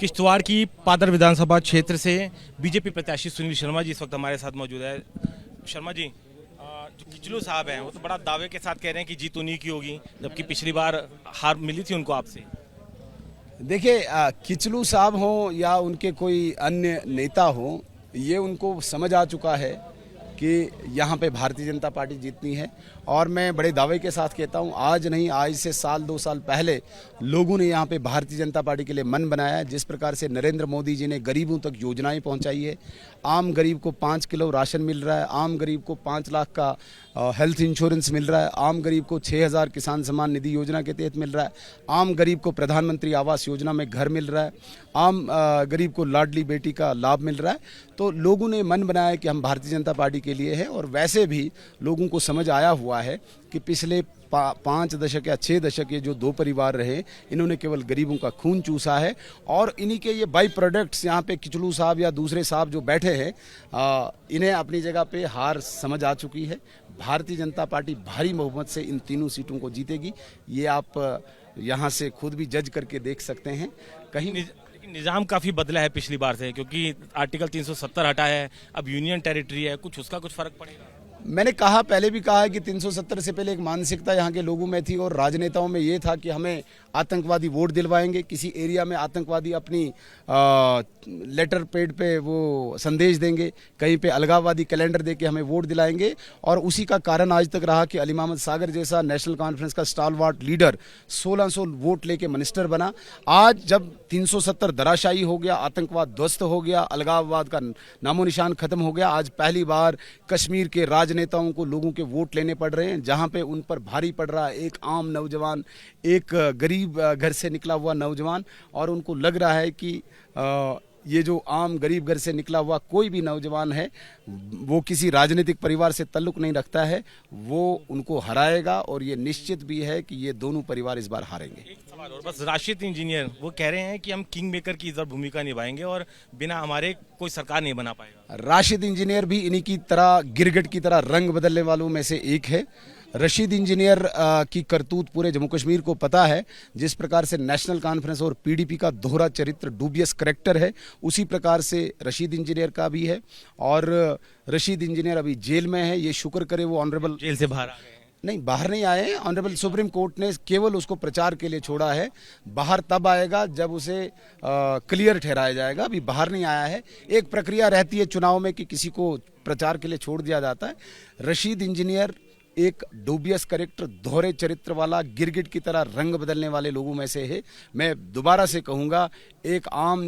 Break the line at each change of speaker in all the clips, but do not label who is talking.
किश्तवाड़ की पादर विधानसभा क्षेत्र से बीजेपी प्रत्याशी सुनील शर्मा जी इस वक्त हमारे साथ मौजूद है। शर्मा जी, जो किचलू साहब हैं वो तो बड़ा दावे के साथ कह रहे हैं कि जीत उन्हीं की होगी, जबकि पिछली बार हार मिली थी उनको आपसे।
देखिए, किचलू साहब हों या उनके कोई अन्य नेता हों, ये उनको समझ आ चुका है कि यहाँ पे भारतीय जनता पार्टी जीतनी है। और मैं बड़े दावे के साथ कहता हूँ, आज नहीं, आज से साल 2 साल पहले लोगों ने यहाँ पे भारतीय जनता पार्टी के लिए मन बनाया है। जिस प्रकार से नरेंद्र मोदी जी ने गरीबों तक योजनाएं पहुँचाई है, आम गरीब को 5 किलो राशन मिल रहा है, आम गरीब को 5 लाख का हेल्थ इंश्योरेंस मिल रहा है, आम गरीब को 6000 किसान सम्मान निधि योजना के तहत मिल रहा है, आम गरीब को प्रधानमंत्री आवास योजना में घर मिल रहा है, आम गरीब को लाडली बेटी का लाभ मिल रहा है। तो लोगों ने मन बनाया कि हम भारतीय जनता पार्टी के लिए है। और वैसे भी लोगों को समझ आया हुआ है कि पिछले 5 दशक या 6 दशक ये जो 2 परिवार रहे, इन्होंने केवल गरीबों का खून चूसा है। और इन्हीं के ये बाई प्रोडक्ट्स यहाँ पे किचलू साहब या दूसरे साहब जो बैठे हैं, इन्हें अपनी जगह पे हार समझ आ चुकी है। भारतीय जनता पार्टी भारी बहुमत से इन तीनों सीटों को जीतेगी। ये आप यहाँ से खुद भी जज करके देख सकते हैं। कहीं
निज़ाम काफ़ी बदला है पिछली बार से, क्योंकि आर्टिकल 370 हटा है, अब यूनियन टेरिटरी है, कुछ उसका कुछ फर्क पड़ेगा।
मैंने कहा, पहले भी कहा है कि 370 से पहले एक मानसिकता यहाँ के लोगों में थी और राजनेताओं में ये था कि हमें आतंकवादी वोट दिलवाएंगे, किसी एरिया में आतंकवादी अपनी लेटर पैड पे वो संदेश देंगे, कहीं पे अलगाववादी कैलेंडर देके हमें वोट दिलाएंगे। और उसी का कारण आज तक रहा कि अली मोहम्मद सागर जैसा नेशनल कॉन्फ्रेंस का स्टालवार्ट लीडर 1600 वोट लेके मिनिस्टर बना। आज जब 370 धराशायी हो गया, आतंकवाद ध्वस्त हो गया, अलगाववाद का नामो निशान खत्म हो गया, आज पहली बार कश्मीर के राजनेताओं को लोगों के वोट लेने पड़ रहे हैं, जहां पे उन पर भारी पड़ रहा है एक आम नौजवान, एक गरीब घर से निकला हुआ नौजवान। और उनको लग रहा है कि ये जो आम गरीब घर से निकला हुआ कोई भी नौजवान है, वो किसी राजनीतिक परिवार से ताल्लुक नहीं रखता है, वो उनको हराएगा। और ये निश्चित भी है कि ये दोनों परिवार इस बार हारेंगे।
एक सवाल और बस, राशिद इंजीनियर वो कह रहे हैं कि हम किंग मेकर की इस बार भूमिका निभाएंगे और बिना हमारे कोई सरकार नहीं बना पाएगा।
राशिद इंजीनियर भी इन्हीं की तरह गिरगिट की तरह रंग बदलने वालों में से एक है। रशीद इंजीनियर की करतूत पूरे जम्मू कश्मीर को पता है। जिस प्रकार से नेशनल कॉन्फ्रेंस और पीडीपी का दोहरा चरित्र, डूबियस करैक्टर है, उसी प्रकार से रशीद इंजीनियर का भी है। और रशीद इंजीनियर अभी जेल में है। ये शुक्र करे वो ऑनरेबल
जेल से बाहर आ गए हैं।
नहीं, बाहर नहीं आए हैं। ऑनरेबल सुप्रीम कोर्ट ने केवल उसको प्रचार के लिए छोड़ा है। बाहर तब आएगा जब उसे क्लियर ठहराया जाएगा। अभी बाहर नहीं आया है। एक प्रक्रिया रहती है चुनाव में कि किसी को प्रचार के लिए छोड़ दिया जाता है। रशीद इंजीनियर एक डूबियस कैरेक्टर, दोहरे चरित्र वाला, गिरगिट की तरह रंग बदलने वाले लोगों में से है। मैं दोबारा से कहूँगा, एक आम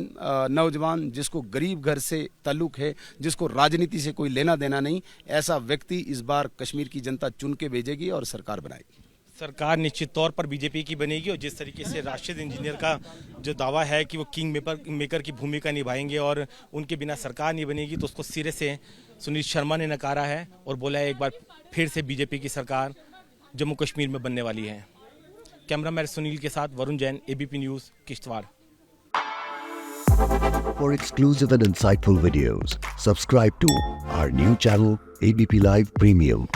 नौजवान जिसको गरीब घर से ताल्लुक है, जिसको राजनीति से कोई लेना देना नहीं, ऐसा व्यक्ति इस बार कश्मीर की जनता चुन के भेजेगी और सरकार बनाएगी।
सरकार निश्चित तौर पर बीजेपी की बनेगी। और जिस तरीके से राशिद इंजीनियर का जो दावा है कि वो किंग मेकर की भूमिका निभाएंगे और उनके बिना सरकार नहीं बनेगी, तो उसको सिरे से सुनील शर्मा ने नकारा है और बोला है एक बार फिर से बीजेपी की सरकार जम्मू कश्मीर में बनने वाली है। कैमरामैन सुनील के साथ Varun Jain, ABP news, Kishtwar.
For exclusive and insightful videos, subscribe to our new channel ABP Live Premium.